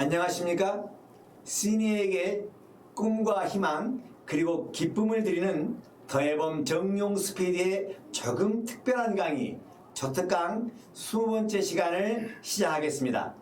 안녕하십니까? 시니에게 꿈과 희망 그리고 기쁨을 드리는 더해범 정용수 PD의 조금 특별한 강의 저특강 20번째 시간을 시작하겠습니다.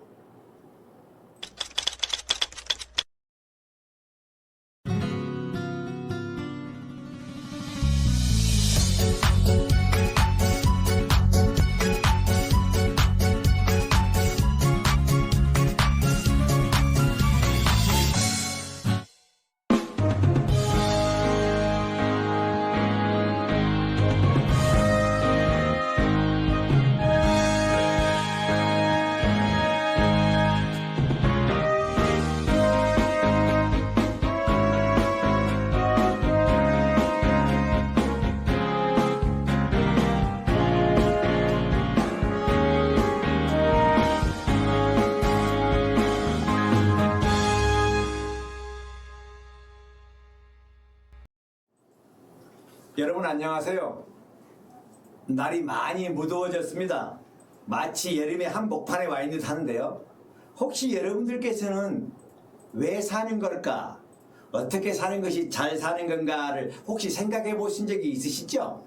여러분 안녕하세요. 날이 많이 무더워졌습니다. 마치 여름의 한복판에 와 있는 듯 하는데요. 혹시 여러분들께서는 왜 사는 걸까? 어떻게 사는 것이 잘 사는 건가를 혹시 생각해 보신 적이 있으시죠?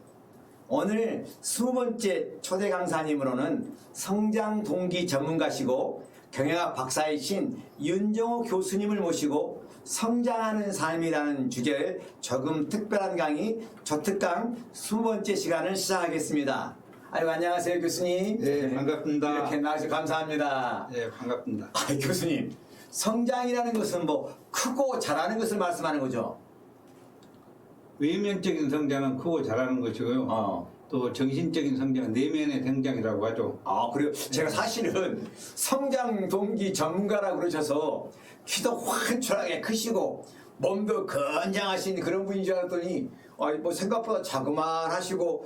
오늘 20번째 초대 강사님으로는 성장 동기 전문가시고 경영학 박사이신 윤정호 교수님을 모시고 성장하는 삶이라는 주제의 조금 특별한 강의 저특강 20번째 시간을 시작하겠습니다. 아이고 안녕하세요 교수님. 네, 반갑습니다. 이렇게 나와주셔서 감사합니다. 네, 반갑습니다. 교수님, 성장이라는 것은 뭐 크고 잘하는 것을 말씀하는 거죠? 외면적인 성장은 크고 잘하는 것이고요. 또 정신적인 성장은 내면의 성장이라고 하죠. 아 그래요? 제가 사실은 성장 동기 전문가라고 그러셔서 키도 환출하게 크시고 몸도 건장하신 그런 분인 줄 알았더니 뭐 생각보다 자그만하시고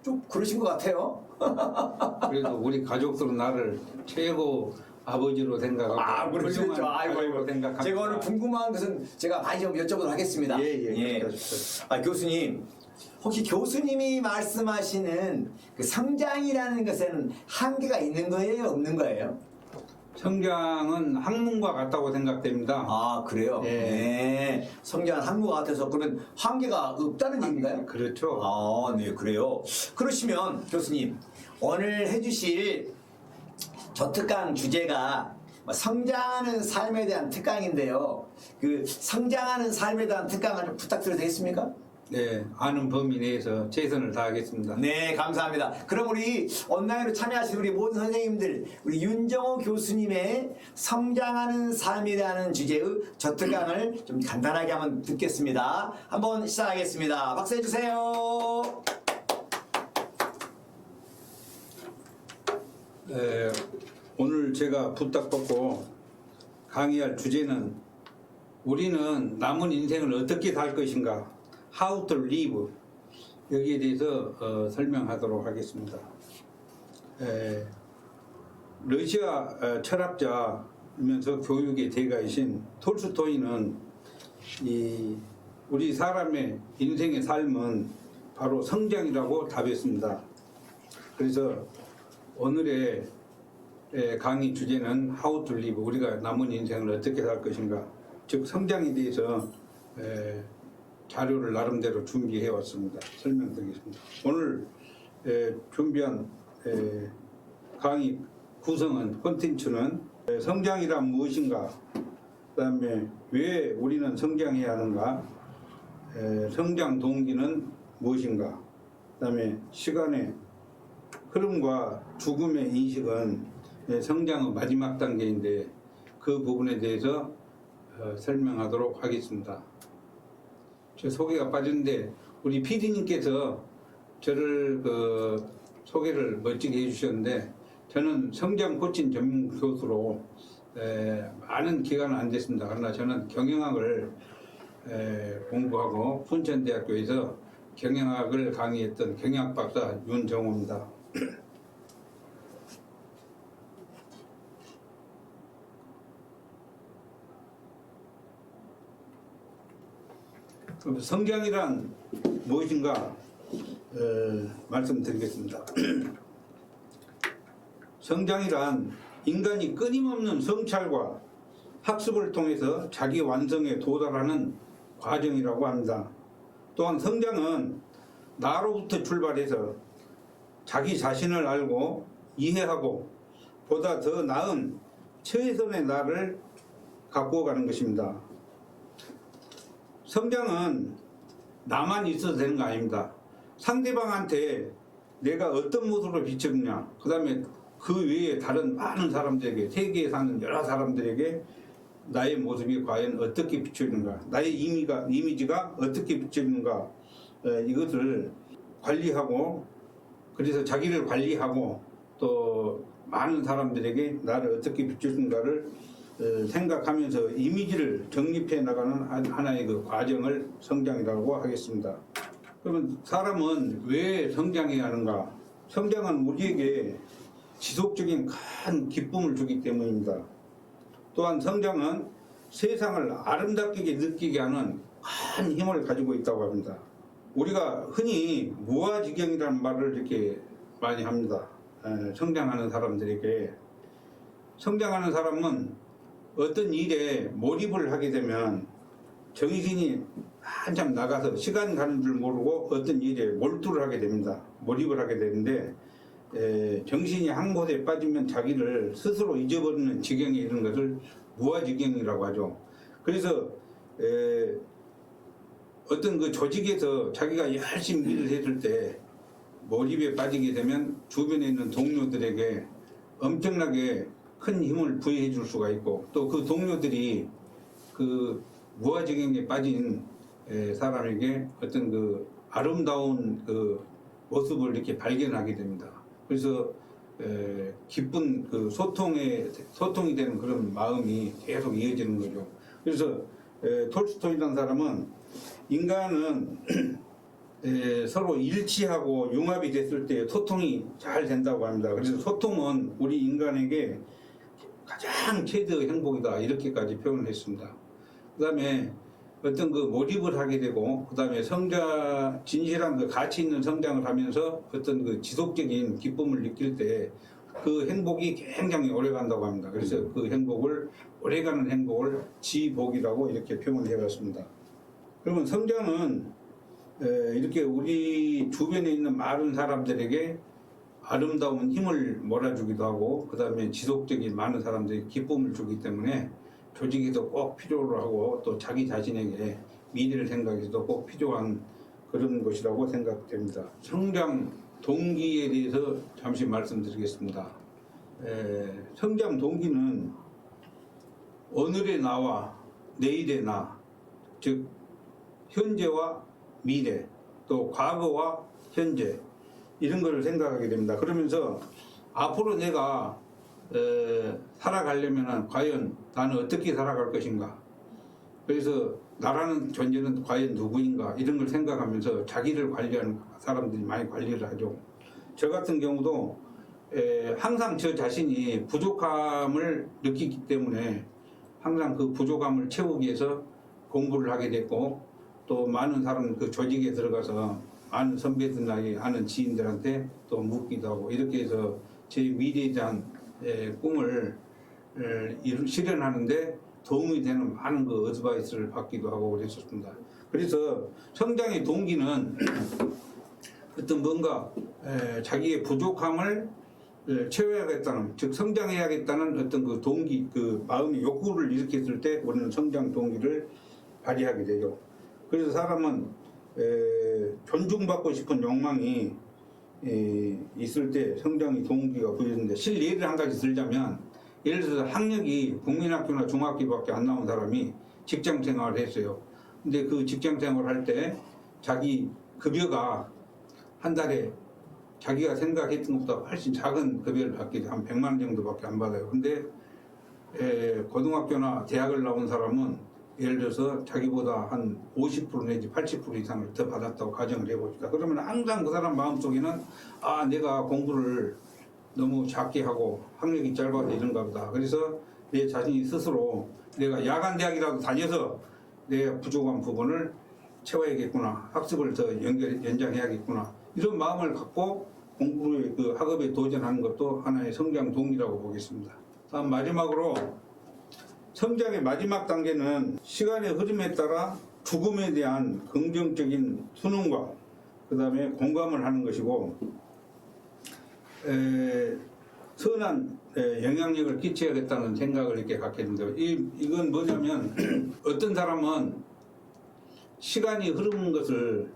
좀 그러신 것 같아요. 그래도 우리 가족들은 나를 최고 아버지로 생각하고 그러시죠. 훌륭한 아이고 생각합니다. 제가 오늘 궁금한 것은 제가 많이 좀 여쭤보도록 하겠습니다. 예. 교수님, 혹시 교수님이 말씀하시는 그 성장이라는 것에는 한계가 있는 거예요, 없는 거예요? 성장은 학문과 같다고 생각됩니다. 아 그래요? 예. 네. 성장은 한국과 같아서 그러면 한계가 없다는 얘기인가요? 그렇죠. 아, 네, 그래요. 그러시면 교수님 오늘 해주실 저특강 주제가 성장하는 삶에 대한 특강인데요. 그 성장하는 삶에 대한 특강을 좀 부탁드려도 되겠습니까? 네, 아는 범위 내에서 최선을 다하겠습니다. 네, 감사합니다. 그럼 우리 온라인으로 참여하신 우리 모든 선생님들, 우리 윤정호 교수님의 성장하는 삶이라는 주제의 저특강을 좀 간단하게 한번 듣겠습니다. 한번 시작하겠습니다. 박수 해주세요. 오늘 제가 부탁받고 강의할 주제는 우리는 남은 인생을 어떻게 살 것인가, How to live, 여기에 대해서 설명하도록 하겠습니다. 러시아 철학자이면서 교육의 대가이신 톨스토이는 우리 사람의 인생의 삶은 바로 성장이라고 답했습니다. 그래서 오늘의 강의 주제는 How to live, 우리가 남은 인생을 어떻게 살 것인가, 즉 성장에 대해서 자료를 나름대로 준비해 왔습니다. 설명드리겠습니다. 오늘 준비한 강의 구성은, 콘텐츠는 성장이란 무엇인가, 그 다음에 왜 우리는 성장해야 하는가, 성장 동기는 무엇인가, 그 다음에 시간의 흐름과 죽음의 인식은 성장의 마지막 단계인데 그 부분에 대해서 설명하도록 하겠습니다. 제 소개가 빠졌는데 우리 PD님께서 저를 소개를 멋지게 해주셨는데, 저는 성장 코칭 전문 교수로 많은 기간은 안 됐습니다. 그러나 저는 경영학을 공부하고 춘천대학교에서 경영학을 강의했던 경영학 박사 윤정호입니다. 그럼 성장이란 무엇인가 말씀드리겠습니다. 성장이란 인간이 끊임없는 성찰과 학습을 통해서 자기 완성에 도달하는 과정이라고 합니다. 또한 성장은 나로부터 출발해서 자기 자신을 알고 이해하고 보다 더 나은 최선의 나를 갖고 가는 것입니다. 성장은 나만 있어도 되는 거 아닙니다. 상대방한테 내가 어떤 모습으로 비춰주냐, 그 다음에 그 외에 다른 많은 사람들에게, 세계에 사는 여러 사람들에게 나의 모습이 과연 어떻게 비춰지는가, 나의 이미지가 어떻게 비춰지는가, 이것을 관리하고, 그래서 자기를 관리하고 또 많은 사람들에게 나를 어떻게 비춰주는가를 생각하면서 이미지를 정립해 나가는 하나의 그 과정을 성장이라고 하겠습니다. 그러면 사람은 왜 성장해야 하는가? 성장은 우리에게 지속적인 큰 기쁨을 주기 때문입니다. 또한 성장은 세상을 아름답게 느끼게 하는 큰 힘을 가지고 있다고 합니다. 우리가 흔히 무아지경이라는 말을 이렇게 많이 합니다. 성장하는 사람들에게. 성장하는 사람은 어떤 일에 몰입을 하게 되면 정신이 한참 나가서 시간 가는 줄 모르고 어떤 일에 몰두를 하게 됩니다. 몰입을 하게 되는데 정신이 한 곳에 빠지면 자기를 스스로 잊어버리는 지경에 이르는 것을 무아지경이라고 하죠. 그래서 어떤 그 조직에서 자기가 열심히 일을 했을 때 몰입에 빠지게 되면 주변에 있는 동료들에게 엄청나게 큰 힘을 부여해 줄 수가 있고, 또 그 동료들이 그 무아지경에 빠진 사람에게 어떤 그 아름다운 그 모습을 이렇게 발견하게 됩니다. 그래서 기쁜 그 소통이 되는 그런 마음이 계속 이어지는 거죠. 그래서 톨스토이라는 사람은 인간은 서로 일치하고 융합이 됐을 때 소통이 잘 된다고 합니다. 그래서 소통은 우리 인간에게 가장 최대의 행복이다, 이렇게까지 표현을 했습니다. 그 다음에 어떤 그 몰입을 하게 되고, 그 다음에 진실한 그 가치 있는 성장을 하면서 어떤 그 지속적인 기쁨을 느낄 때 그 행복이 굉장히 오래 간다고 합니다. 그래서 그 행복을, 오래가는 행복을 지복이라고 이렇게 표현을 해봤습니다. 그러면 성장은 이렇게 우리 주변에 있는 많은 사람들에게 아름다운 힘을 몰아주기도 하고, 그 다음에 지속적인 많은 사람들이 기쁨을 주기 때문에 조직에도 꼭 필요로 하고, 또 자기 자신에게 미래를 생각해서도 꼭 필요한 그런 것이라고 생각됩니다. 성장 동기에 대해서 잠시 말씀드리겠습니다. 성장 동기는 오늘의 나와 내일의 나, 즉 현재와 미래, 또 과거와 현재, 이런 걸 생각하게 됩니다. 그러면서 앞으로 내가 살아가려면 과연 나는 어떻게 살아갈 것인가, 그래서 나라는 존재는 과연 누구인가, 이런 걸 생각하면서 자기를 관리하는 사람들이 많이 관리를 하죠. 저 같은 경우도 항상 저 자신이 부족함을 느끼기 때문에 항상 그 부족함을 채우기 위해서 공부를 하게 됐고, 또 많은 사람 그 조직에 들어가서 아는 선배들이나 아는 지인들한테 또 묻기도 하고, 이렇게 해서 제 미래에 대한 꿈을 실현하는데 도움이 되는 많은 그 어드바이스를 받기도 하고 그랬었습니다. 그래서 성장의 동기는 어떤 뭔가 자기의 부족함을 채워야겠다는, 즉 성장해야겠다는 어떤 그 동기, 그 마음의 욕구를 일으켰을 때 우리는 성장 동기를 발휘하게 되죠. 그래서 사람은 존중받고 싶은 욕망이 있을 때 성장의 동기가 보이는데, 실예를 한 가지 들자면, 예를 들어서 학력이 국민학교나 중학교밖에 안 나온 사람이 직장 생활을 했어요. 근데 그 직장 생활을 할 때 자기 급여가 한 달에 자기가 생각했던 것보다 훨씬 작은 급여를 받게 돼. 한 100만 원 정도밖에 안 받아요. 근데 고등학교나 대학을 나온 사람은 예를 들어서 자기보다 한 50% 내지 80% 이상을 더 받았다고 가정을 해봅시다. 그러면 항상 그 사람 마음속에는 내가 공부를 너무 작게 하고 학력이 짧아서 이런가 보다. 그래서 내 자신이 스스로 내가 야간 대학이라도 다녀서 내 부족한 부분을 채워야겠구나, 학습을 더 연장해야겠구나, 이런 마음을 갖고 공부의 그 학업에 도전하는 것도 하나의 성장 동기라고 보겠습니다. 다음 마지막으로 성장의 마지막 단계는 시간의 흐름에 따라 죽음에 대한 긍정적인 수능과 그 다음에 공감을 하는 것이고 선한 영향력을 끼쳐야겠다는 생각을 이렇게 갖게 된다. 이건 뭐냐면 어떤 사람은 시간이 흐르는 것을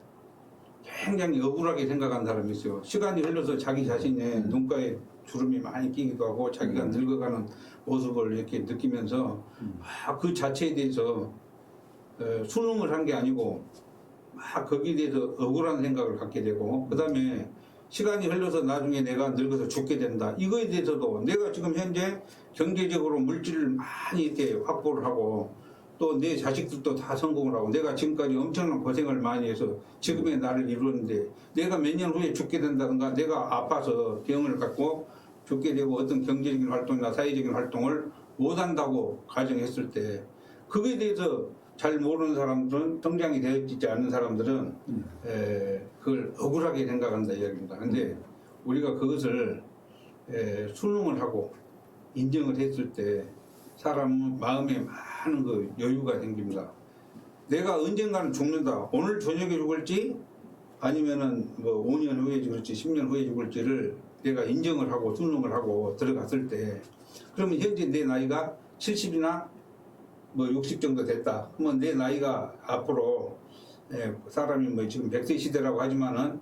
굉장히 억울하게 생각하는 사람이 있어요. 시간이 흘러서 자기 자신의 눈가에 주름이 많이 끼기도 하고 자기가 늙어가는 모습을 이렇게 느끼면서 그 자체에 대해서 수능을 한 게 아니고 막 거기에 대해서 억울한 생각을 갖게 되고 그 다음에 시간이 흘러서 나중에 내가 늙어서 죽게 된다. 이거에 대해서도 내가 지금 현재 경제적으로 물질을 많이 이렇게 확보를 하고 또 내 자식들도 다 성공을 하고 내가 지금까지 엄청난 고생을 많이 해서 지금의 나를 이루었는데 내가 몇 년 후에 죽게 된다든가 내가 아파서 병을 갖고 죽게 되고 어떤 경제적인 활동이나 사회적인 활동을 못한다고 가정했을 때 그거에 대해서 잘 모르는 사람들은 성장이 되어지지 않는 사람들은 그걸 억울하게 생각한다 이야기입니다. 근데 우리가 그것을 수능을 하고 인정을 했을 때 사람은 마음에 많은 그 여유가 생깁니다. 내가 언젠가는 죽는다. 오늘 저녁에 죽을지 아니면은 뭐 5년 후에 죽을지 10년 후에 죽을지를 내가 인정을 하고 수능을 하고 들어갔을 때 그러면 현재 내 나이가 70이나 뭐 60 정도 됐다. 그러면 내 나이가 앞으로 사람이 뭐 지금 100세 시대라고 하지만은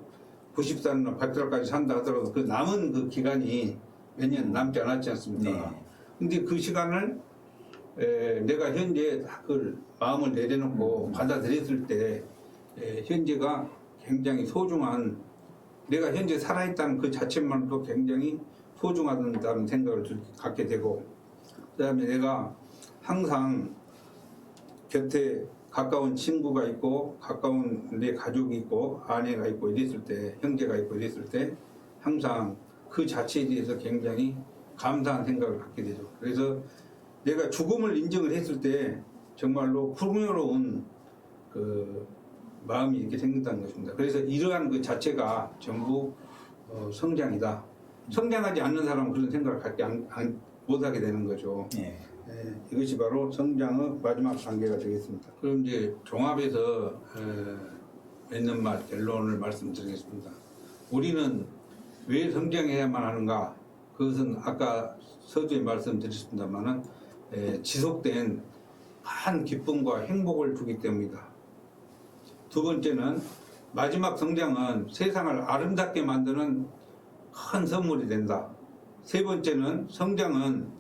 90살이나 100살까지 산다 하더라도 그 남은 그 기간이 몇 년 남지 않았지 않습니까? 네. 근데 그 시간을 내가 현재 그걸 마음을 내려놓고 받아들였을 때 현재가 굉장히 소중한 내가 현재 살아있다는 그 자체만으로도 굉장히 소중하다는 생각을 갖게 되고 그 다음에 내가 항상 곁에 가까운 친구가 있고 가까운 내 가족이 있고 아내가 있고 이랬을 때 형제가 있고 이랬을 때 항상 그 자체에 대해서 굉장히 감사한 생각을 갖게 되죠. 그래서 내가 죽음을 인정을 했을 때 정말로 풍요로운 그 마음이 이렇게 생긴다는 것입니다. 그래서 이러한 그 자체가 전부 성장이다. 성장하지 않는 사람은 그런 생각을 갖지 못하게 되는 거죠. 네. 이것이 바로 성장의 마지막 단계가 되겠습니다. 그럼 이제 종합해서 맺는 말 결론을 말씀드리겠습니다. 우리는 왜 성장해야만 하는가? 그것은 아까 서두에 말씀드렸습니다만은 지속된 큰 기쁨과 행복을 주기 때문이다. 두 번째는 마지막 성장은 세상을 아름답게 만드는 큰 선물이 된다. 세 번째는 성장은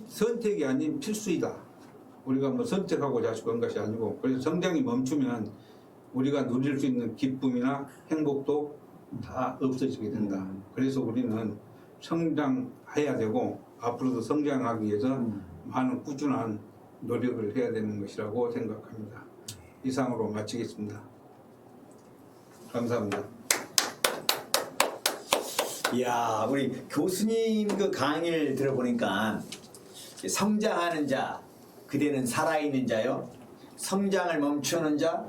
선택이 아닌 필수이다. 우리가 뭐 선택하고 자식 한 것이 아니고 그래서 성장이 멈추면 우리가 누릴 수 있는 기쁨이나 행복도 다 없어지게 된다. 그래서 우리는 성장해야 되고 앞으로도 성장하기 위해서 많은 꾸준한 노력을 해야 되는 것이라고 생각합니다. 이상으로 마치겠습니다. 감사합니다. 이야, 우리 교수님 그 강의를 들어보니까 성장하는 자, 그대는 살아있는 자요. 성장을 멈추는 자,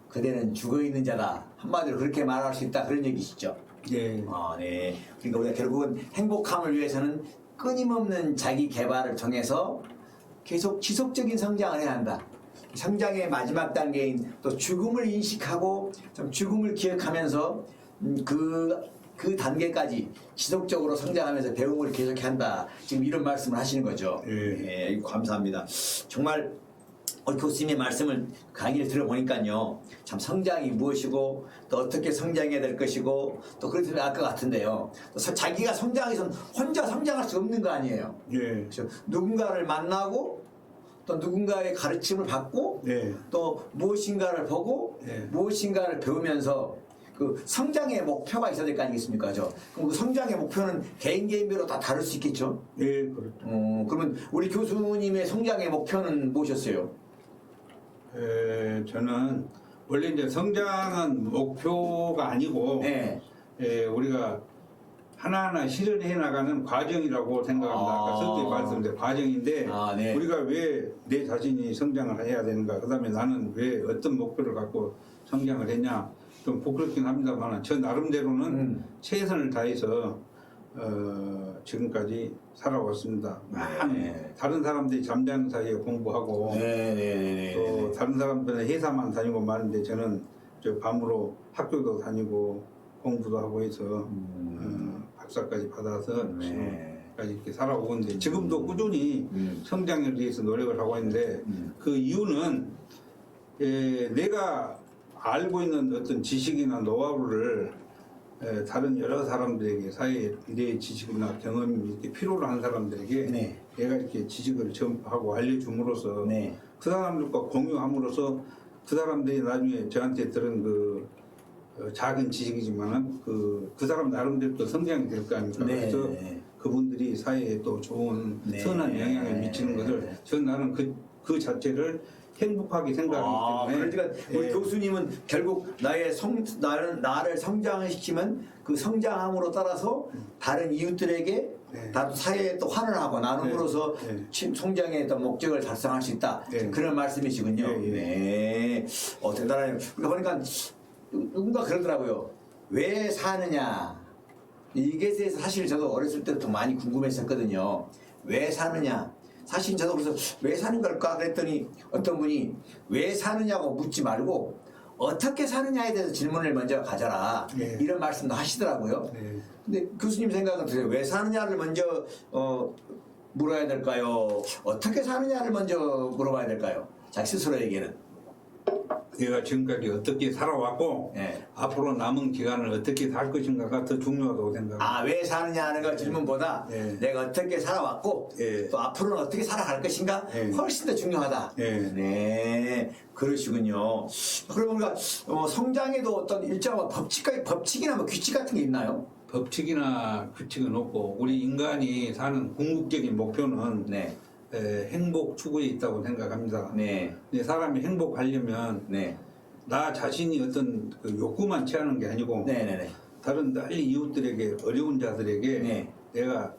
그대는 죽어있는 자다. 한마디로 그렇게 말할 수 있다. 그런 얘기시죠. 네. 네. 그러니까 우리가 결국은 행복함을 위해서는 끊임없는 자기 개발을 통해서 계속 지속적인 성장을 해야 한다. 성장의 마지막 단계인 또 죽음을 인식하고 좀 죽음을 기억하면서 그 단계까지 지속적으로 성장하면서 배움을 계속해야 한다. 지금 이런 말씀을 하시는 거죠. 네, 감사합니다. 정말 교수님의 말씀을 강의를 들어보니까요, 참 성장이 무엇이고 또 어떻게 성장해야 될 것이고 또 그렇게 알 것 같은데요. 또 자기가 성장하기 위해서는 혼자 성장할 수 없는 거 아니에요. 네. 그렇죠? 누군가를 만나고 또 누군가의 가르침을 받고 네. 또 무엇인가를 보고 네. 무엇인가를 배우면서 그 성장의 목표가 있어야 될 거 아니겠습니까? 그럼 그 성장의 목표는 개인별로 다 다를 수 있겠죠? 네, 그렇죠. 그러면 우리 교수님의 성장의 목표는 무엇이었어요? 저는 원래 이제 성장은 목표가 아니고 네. 우리가 하나하나 실현해 나가는 과정이라고 생각합니다. 아까 서두에 말씀드린 과정인데 네. 우리가 왜 내 자신이 성장을 해야 되는가? 그다음에 나는 왜 어떤 목표를 갖고 성장을 했냐? 좀 부끄럽긴 합니다만 저 나름대로는 최선을 다해서 지금까지 살아왔습니다. 네. 다른 사람들이 잠자는 사이에 공부하고 네네네. 또 다른 사람들은 회사만 다니고 마는데 저는 저 밤으로 학교도 다니고 공부도 하고 해서 박사까지 받아서 지금까지 이렇게 살아오는데 지금도 꾸준히 성장을 위해서 노력을 하고 있는데 그 이유는 내가 알고 있는 어떤 지식이나 노하우를 다른 여러 사람들에게 사회에 미래의 지식이나 경험이 이렇게 필요로 한 사람들에게 네. 내가 이렇게 지식을 전파하고 알려줌으로써 네. 그 사람들과 공유함으로써 그 사람들이 나중에 저한테 들은 그 작은 지식이지만은 그 사람 나름대로 또 성장이 될 거 아닙니까? 네. 그래서 그분들이 사회에 또 좋은 네. 선한 영향을 미치는 것을 전 나는 그 자체를 행복하게 생각하기 때문에 그러니까 우리 교수님은 결국 나를 성장을 시키면 그 성장함으로 따라서 다른 이웃들에게 네. 다른 사회에 또 환원하고 나눔으로써 네. 성장의 어떤 목적을 달성할 수 있다. 네. 그런 말씀이시군요. 네. 네. 대단해요. 그러니까 누군가 그러더라고요. 왜 사느냐. 이게 대해서 사실 저도 어렸을 때부터 많이 궁금했었거든요. 왜 사느냐. 사실 저도 그래서 왜 사는 걸까 그랬더니 어떤 분이 왜 사느냐고 묻지 말고 어떻게 사느냐에 대해서 질문을 먼저 가져라. 네. 이런 말씀도 하시더라고요. 네. 근데 교수님 생각은 어떠세요? 왜 사느냐를 먼저 물어야 될까요? 어떻게 사느냐를 먼저 물어봐야 될까요? 자기 스스로에게는. 내가 지금까지 어떻게 살아왔고 네. 앞으로 남은 기간을 어떻게 살 것인가가 더 중요하다고 생각합니다. 왜 사느냐 하는 거 질문보다 네. 내가 어떻게 살아왔고 네. 또 앞으로는 어떻게 살아갈 것인가 네. 훨씬 더 중요하다. 네. 네, 그러시군요. 그러면 우리가 성장에도 어떤 일정한 법칙이나 뭐 규칙 같은 게 있나요? 법칙이나 규칙은 없고 우리 인간이 사는 궁극적인 목표는 네, 행복 추구에 있다고 생각합니다. 네, 근데 사람이 행복하려면 네, 나 자신이 어떤 그 욕구만 채우는 게 아니고 네, 네, 네. 다른 빨리 이웃들에게 어려운 자들에게 네. 내가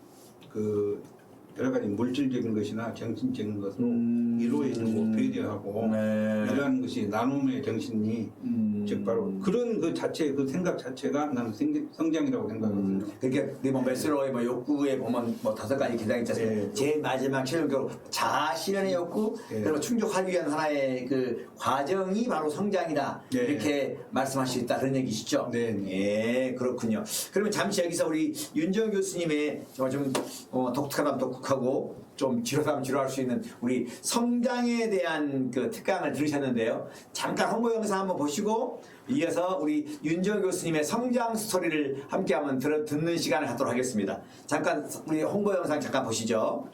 그 여러 가지 물질적인 것이나 정신적인 것으로 위로해주고 배려하고 네. 이러한 것이 나눔의 정신이 즉 바로 그런 그 자체 그 생각 자체가 나는 성장이라고 생각합니다. 그렇게 뭐 메스로의 뭐 욕구에 보면 뭐 5가지 계장이 있지 않습니까? 네. 제일 마지막 최종적으로 자아 실현의 욕구 네. 그리고 충족하기 위한 하나의 그 과정이 바로 성장이다. 네. 이렇게 말씀할 수 있다 그런 얘기시죠? 네. 예, 그렇군요. 그러면 잠시 여기서 우리 윤정 교수님의 좀 독특하다면 독특하고 좀 지루하면 지루할 수 있는 우리 성장에 대한 그 특강을 들으셨는데요. 잠깐 홍보 영상 한번 보시고 이어서 우리 윤정 교수님의 성장 스토리를 함께 한번 듣는 시간을 갖도록 하겠습니다. 잠깐 우리 홍보 영상 잠깐 보시죠.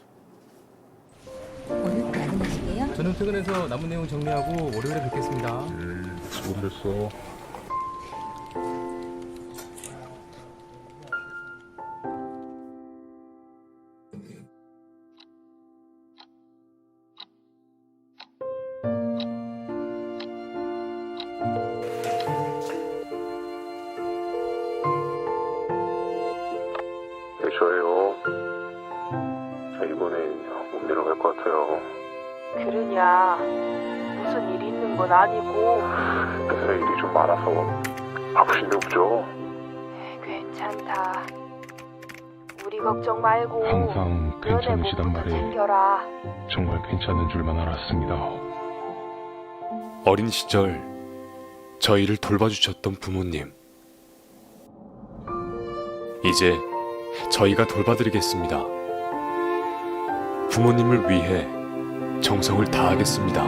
오늘 퇴근하시게요? 저는 퇴근해서 남은 내용 정리하고 월요일에 뵙겠습니다. 수고했어. 네, 저예요. 자, 이번엔 못 내려갈 것 같아요. 그러냐 무슨 일 있는 건 아니고 회사 일이 좀 많아서 바쁘신데 없죠? 괜찮다. 우리 걱정 말고 항상 너네 괜찮으시단 몸부터 말이에요. 챙겨라. 정말 괜찮은 줄만 알았습니다. 어린 시절 저희를 돌봐주셨던 부모님. 이제 저희가 돌봐드리겠습니다. 부모님을 위해 정성을 다하겠습니다.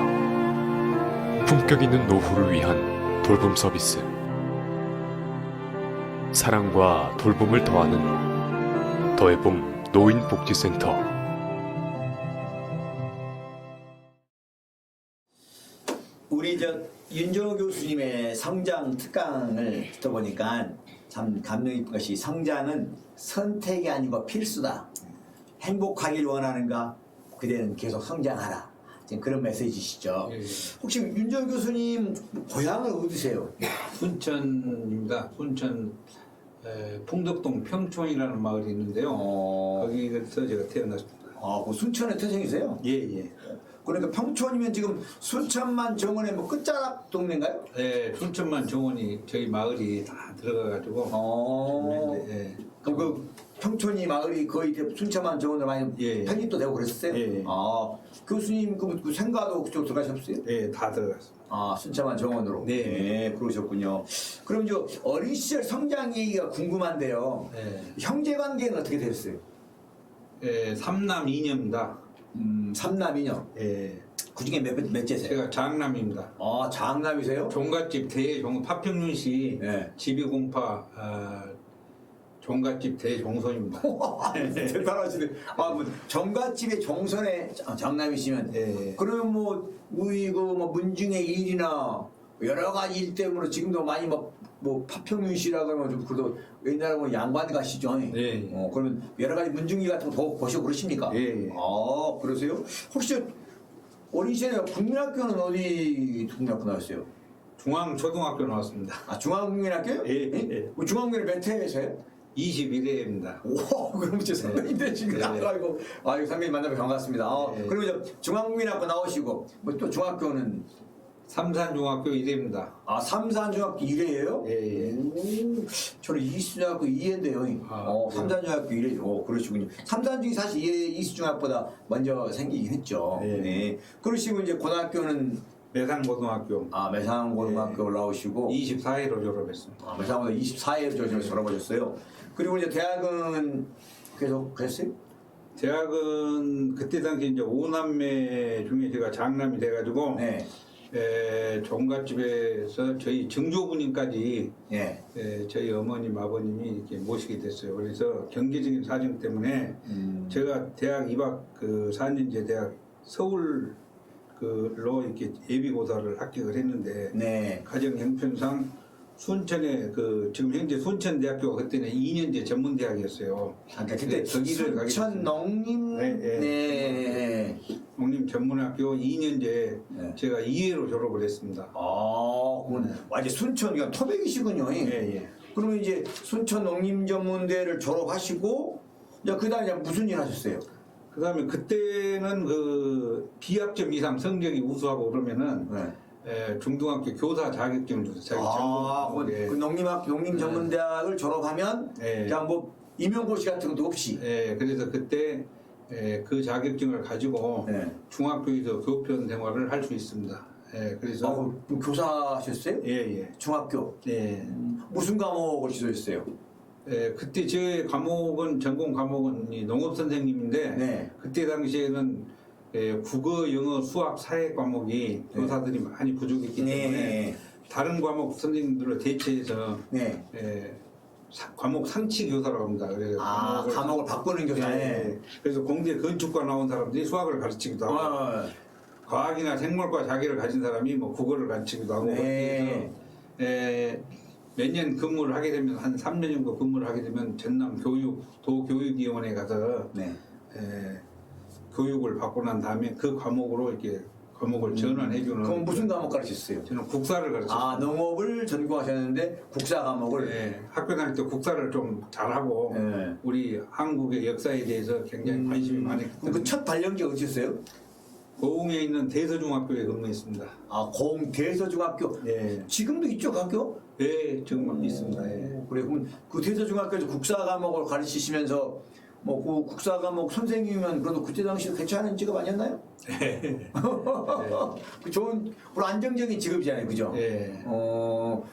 품격 있는 노후를 위한 돌봄 서비스. 사랑과 돌봄을 더하는 더해봄 노인복지센터. 우리 윤정호 교수님의 성장 특강을 듣다 보니까 참 감명 깊은 것이 성장은 선택이 아니고 필수다. 행복하길 원하는가? 그대는 계속 성장하라. 지금 그런 메시지시죠. 예. 혹시 윤정호 교수님 고향은 어디세요? 순천입니다. 순천 풍덕동 평촌이라는 마을이 있는데요. 거기서 제가 태어났습니다. 그 순천에 태생이세요? 예. 그러니까 평촌이면 지금 순천만 정원의 뭐 끝자락 동네인가요? 네, 순천만 정원이 저희 마을이 다 들어가가지고. 어. 네. 그럼 평촌이 마을이 거의 순천만 정원으로 많이 예. 편입도 되고 그랬었어요. 예. 아 교수님 그 생가도 그쪽 들어가셨어요? 예, 다 들어갔습니다. 아 순천만 정원으로. 네. 네, 그러셨군요. 그럼 저 어린 시절 성장 얘기가 궁금한데요. 예. 형제 관계는 어떻게 되셨어요? 예, 3남 2녀입니다. 삼남이녀. 예. 그 중에 몇째세요? 제가 장남입니다. 아 장남이세요? 종갓집 대종 파평윤시 네. 지비공파 종갓집 대종손입니다. 대단하시네. 아뭐 정갓집의 종선의 장남이시면. 예. 그러면 뭐 우리 뭐 문중의 일이나 여러 가지 일 때문에 지금도 많이 뭐 파평윤 씨라고 하면 좀 그래도 옛날에 뭐 양반 가시죠. 예. 그러면 여러 가지 문중기 같은 거 더 보시고 그러십니까? 예. 아 그러세요? 혹시 어린 시절에 국민학교는 어디 국민학교 나왔어요? 중앙초등학교 나왔습니다. 아 중앙국민학교요? 예, 예. 중앙국민은 몇 회에서요? 21회입니다. 오, 그럼 제 선배님들 지금 네. 나가고, 아유 선배님 만나서 반갑습니다. 네. 그러면 저 중앙국민학교 나오시고, 뭐 또 중학교는 삼산중학교 1회입니다. 삼산중학교 1회예요? 예, 예. 저는 이수중학교 2회인데요. 아, 네. 삼산중학교 1회. 그러시군요. 삼산중이 사실 이수중학보다 먼저 생기긴 했죠. 네. 네. 그러시고 이제 고등학교는 매산고등학교 매상고등학교 올라오시고, 24회로 졸업했습니다. 매상고등 24회 졸업하셨어요. 그리고 이제 대학은 계속 했어요? 대학은 그때 당시 이제 5남매 중에 제가 장남이 돼가지고 네. 종갓집에서 저희 증조부님까지 예. 저희 어머님 아버님이 이렇게 모시게 됐어요. 그래서 경제적인 사정 때문에 제가 대학 입학 4년제 대학 서울 로 이렇게 예비고사를 합격을 했는데 네. 가정 형편상 순천에 지금 현재 순천대학교가 그때는 2년제 전문대학이었어요. 그때 거기를 가게 순천 됐습니다. 농림 네. 농림 전문학교 2년제 네. 제가 2회로 졸업을 했습니다. 그건 완전 순천 그냥 토백이시군요. 예. 그러면 이제 순천 농림전문대를 졸업하시고 이제 그다음에 무슨 일 하셨어요? 그 다음에 그때는 비합점 이상 성적이 우수하고 그러면은 네. 중등학교 교사 자격증을 줬어요. 그 농림전문대학을 졸업하면 네. 그냥 뭐 임용고시 같은 것도 없이. 그래서 그때 그 자격증을 가지고 네. 중학교에서 교편 생활을 할 수 있습니다. 그래서 그럼 교사 하셨어요? 예. 중학교. 예. 무슨 과목을 지도했어요? 그때 제 과목은 전공 과목은 이 농업 선생님인데 네. 그때 당시에는 국어, 영어, 수학, 사회 과목이 교사들이 많이 부족했기 때문에 네. 다른 과목 선생님들을 대체해서 네. 과목 상치 교사라고 합니다. 그래서 과목을 바꾸는 교사네. 그래서 공대 건축과 나온 사람들이 수학을 가르치기도 하고 과학이나 생물과 자기를 가진 사람이 뭐 국어를 가르치기도 하고 네. 그래서 몇 년 근무를 하게 되면 한 3년 정도 근무를 하게 되면 전남 도교육위원회에 가서 네. 교육을 받고 난 다음에 그 과목으로 이렇게 과목을 전환해주는. 그럼 무슨 과목 가르쳤어요? 저는 국사를 가르쳤어요. 농업을 전공하셨는데 국사 과목을. 학교 다닐 때 국사를 좀 잘하고 네. 우리 한국의 역사에 대해서 굉장히 관심이 많았기 그럼 때문에 그 첫 발령기가 어디였어요? 고흥에 있는 대서중학교에 근무했습니다. 고흥 대서중학교. 예. 지금도 있죠, 그 학교? 네, 정말 있습니다. 예. 그래, 그럼 그 대서중학교에서 국사 과목을 가르치시면서 뭐 그 국사 과목 선생님이면 그래도 그때 당시 괜찮은 직업 아니었나요? 그 좋은 안정적인 직업이잖아요, 그죠? 예.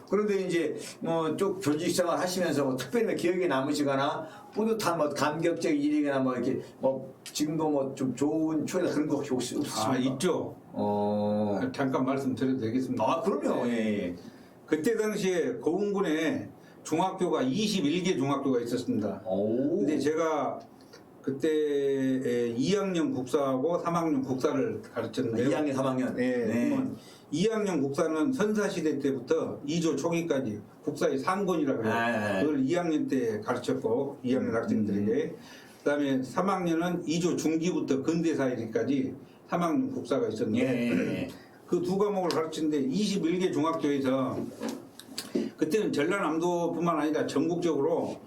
그런데 이제 뭐 쭉 교직생활 하시면서 뭐 특별히 기억에 남으시거나 뿌듯한 뭐 감격적인 일이거나 뭐 이렇게 뭐 지금도 뭐 좀 좋은 초이나 그런 거 혹시 없으십니까? 있죠. 잠깐 말씀드려도 되겠습니다. 그럼요. 예. 그때 당시에 고흥군에 중학교가 21개 중학교가 있었습니다. 근데 제가 그때 2학년 국사하고 3학년 국사를 가르쳤는데요. 2학년, 3학년. 네. 2학년 국사는 선사시대 때부터 2조 초기까지 국사의 3권이라고 해요. 그걸 2학년 때 가르쳤고 2학년 학생들에게. 그다음에 3학년은 2조 중기부터 근대사 이르기까지 3학년 국사가 있었는데 그 두 과목을 가르치는데 21개 중학교에서 그때는 전라남도뿐만 아니라 전국적으로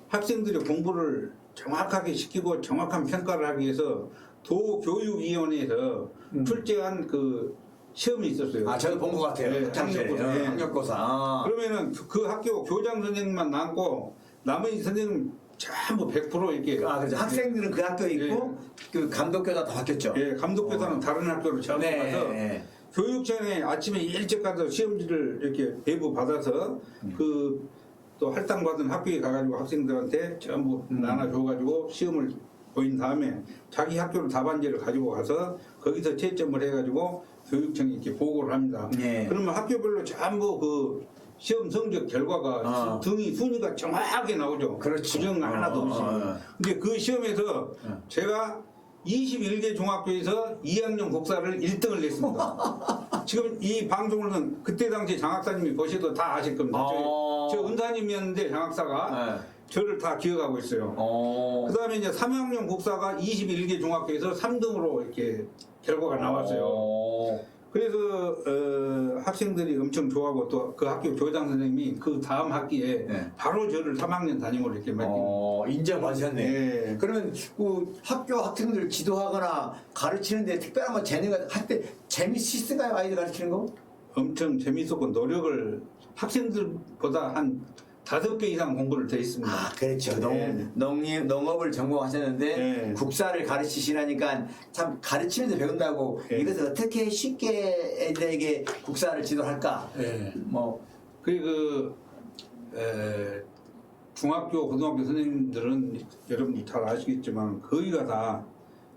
학생들의 공부를 정확하게 시키고 정확한 평가를 하기 위해서 도교육위원회에서 출제한 그 시험이 있었어요. 저도 본 것 같아요. 학력고사. 학력고사. 그러면은 그 학교 교장 선생님만 남고 나머지 선생님 전부 100% 이렇게 아, 그렇죠. 학생들은 그 학교에 있고 그 감독교사 다 바뀌었죠. 예, 감독교사는 다른 학교로 전부 가서 네. 교육청에 아침에 일찍 가서 시험지를 이렇게 배부 받아서 그 또 할당받은 학교에 가가지고 학생들한테 전부 나눠줘가지고 시험을 보인 다음에 자기 학교로 답안지를 가지고 가서 거기서 채점을 해가지고 교육청에 이렇게 보고를 합니다. 네. 그러면 학교별로 전부 그 시험 성적 결과가 등이 순위가 정확하게 나오죠. 그렇지. 부정 하나도 없이. 근데 그 시험에서 제가 21개 중학교에서 2학년 국사를 1등을 냈습니다. 지금 이 방송을 그때 당시 장학사님이 보셔도 다 아실 겁니다. 저 은사님이었는데 장학사가 저를 다 기억하고 있어요. 그 다음에 이제 3학년 국사가 21개 중학교에서 3등으로 이렇게 결과가 나왔어요. 그래서 학생들이 엄청 좋아하고 또 그 학교 교장 선생님이 그 다음 학기에 바로 저를 3학년 담임으로 이렇게 맡깁니다. 인정받으셨네. 네. 그러면 그 학교 학생들 지도하거나 가르치는데 특별한 뭐 재능을 할 때 재밌으신가요? 아이들 가르치는 거? 엄청 재밌었고 노력을 학생들보다 한 5배 이상 공부를 더 했습니다. 아, 그렇죠. 네. 농업을 전공하셨는데 네. 국사를 가르치시라니까 참 가르치면서 배운다고 네. 이것을 어떻게 쉽게 애들에게 국사를 지도할까? 네. 뭐 그 중학교, 고등학교 선생님들은 여러분들 잘 아시겠지만 거의가 다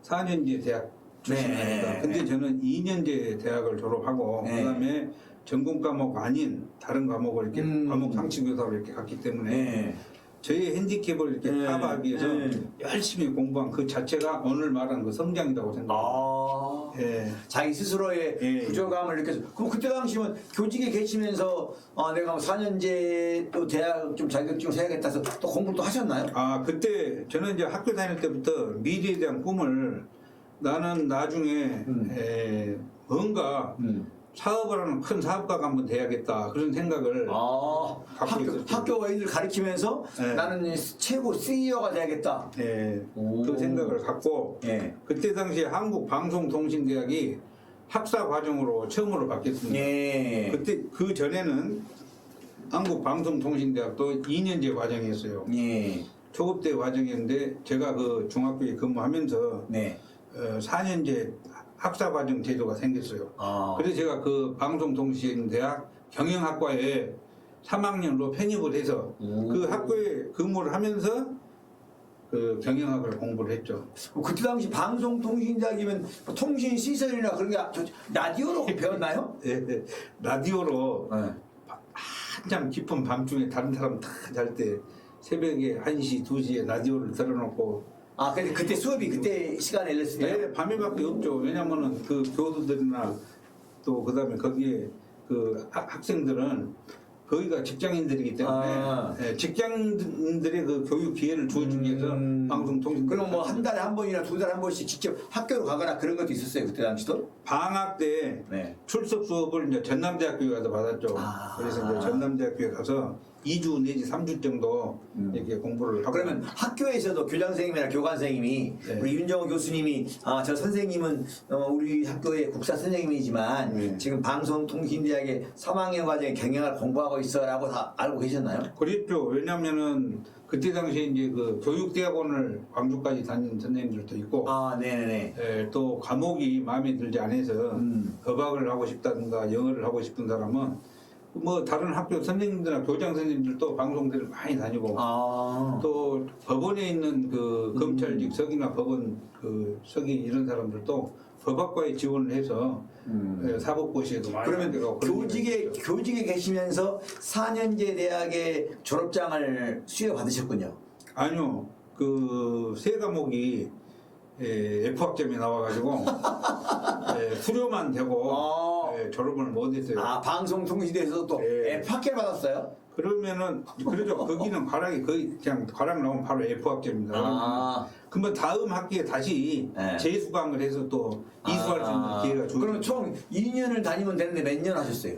4년제 대학 출신입니다. 네. 근데 저는 2년제 대학을 졸업하고 네. 그다음에 전공 과목 아닌 다른 과목을 이렇게 과목 상치교사로 이렇게 갔기 때문에 네. 저희 핸디캡을 이렇게 네. 커버하기 위해서 네. 열심히 공부한 그 자체가 오늘 말한 그 성장이라고 생각합니다. 예. 자기 스스로의 예. 부족함을 느껴서 그럼 그때 당시면 교직에 계시면서 내가 4년제 또 대학 좀 자격증을 세야겠다 해서 또 공부를 또 하셨나요? 아 그때 저는 이제 학교 다닐 때부터 미래에 대한 꿈을 나는 나중에 뭔가 사업을 하는 큰 사업가가 한번 돼야겠다 그런 생각을 갖고 있었죠. 학교 애들 가르치면서 네. 나는 최고 CEO가 돼야겠다. 그 생각을 갖고 예. 그때 당시에 한국방송통신대학이 학사 과정으로 처음으로 바뀌었습니다. 예. 그때 그 전에는 한국방송통신대학도 2년제 과정이었어요. 예. 초급대 과정이었는데 제가 그 중학교에 근무하면서 네. 4년제 학사과정 제도가 생겼어요. 그래서 제가 그 방송통신대학 경영학과에 3학년으로 편입을 해서 그 학교에 근무를 하면서 그 경영학을 공부를 했죠. 그때 당시 방송통신대학이면 통신 시설이나 그런 게 라디오로 배웠나요? 네, 라디오로 네. 한참 깊은 밤중에 다른 사람 다 잘 때 새벽에 1시, 2시에 라디오를 들어놓고 근데 그때 수업이 그때 시간에 열렸어요? 네, 밤에밖에 없죠. 왜냐면은 그 교수들이나 또 그다음에 거기에 그 학생들은 거기가 직장인들이기 때문에 직장인들의 그 교육 기회를 주어주기 위해서 방송통신. 그럼 뭐 한 달에 한 번이나 두 달에 한 번씩 직접 학교로 가거나 그런 것도 있었어요 그때 당시도? 방학 때 네. 출석 수업을 이제 전남대학교에 가서 받았죠. 그래서 이제 전남대학교에 가서 2주 내지 3주 정도 이렇게 공부를 하고. 그러면 학교에서도 교장 선생님이나 교관 선생님이 네. 우리 윤정호 교수님이 저 선생님은 우리 학교의 국사 선생님이지만 네. 지금 방송통신대학의 3학년 과정에 경영을 공부하고 있어라고 다 알고 계셨나요? 그랬죠. 왜냐면은 그때 당시에 이제 그 교육대학원을 광주까지 다닌 선생님들도 있고. 네네네. 또 과목이 마음에 들지 않아서 법학을 하고 싶다든가 영어를 하고 싶은 사람은 뭐 다른 학교 선생님들이나 교장 선생님들도 방송들을 많이 다니고 또 법원에 있는 그 검찰직 서기나 법원 그 서기 이런 사람들도 법학과에 지원을 해서 사법고시에도 많이 그러면 들어가고 교직에 계시면서 4년제 대학의 졸업장을 수여 받으셨군요. 아니요. 그 세 과목이 F학점이 나와가지고 수료만 되고 졸업을 못했어요. 방송통신대에서도 또 F학점 받았어요? 그러면은 그러죠. 거기는 과락이 거의 그냥 과락 나오면 바로 F학점입니다. 그러면 다음 학기에 다시 재수강을 해서 또 이수할 수 있는 기회가 주어져요. 그러면 총 2년을 다니면 되는데 몇 년 하셨어요?